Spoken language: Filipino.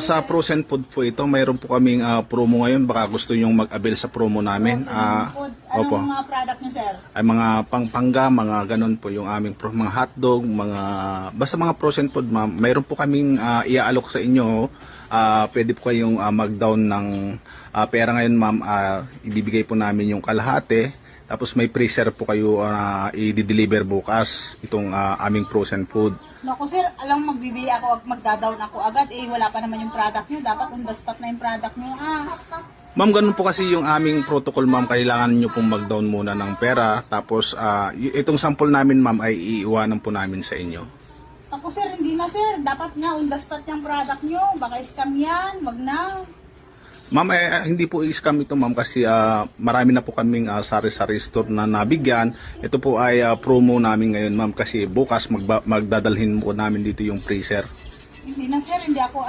sa frozen food po ito, mayroon po kaming promo ngayon. Baka gusto nyong mag-avail sa promo namin. Food. Opo. Anong mga product nyo, sir? Ay mga pangpangga, mga ganun po yung aming mga hotdog, basta mga frozen food, ma'am. Mayroon po kaming iaalok sa inyo. Pwede po kayong mag-down ng pera ngayon, ma'am. Ibibigay po namin yung kalahati. Tapos may freezer po kayo i-deliver bukas itong aming frozen food. Naku sir, alam magbibili ako, magda-down ako agad. Wala pa naman yung product nyo. Dapat on the spot na yung product nyo. Ma'am, ganun po kasi yung aming protocol, ma'am. Kailangan nyo pong mag-down muna ng pera. Tapos itong sample namin, ma'am, ay iiwanan po namin sa inyo. Ako sir, hindi na sir. Dapat nga on the spot yung product nyo. Baka scam yan. Wag na. Ma'am, hindi po i-scam ito, ma'am, kasi marami na po kaming sari-sari store na nabigyan. Ito po ay promo namin ngayon, ma'am, kasi bukas magdadalhin po namin dito yung freezer. Hindi na sir, hindi ako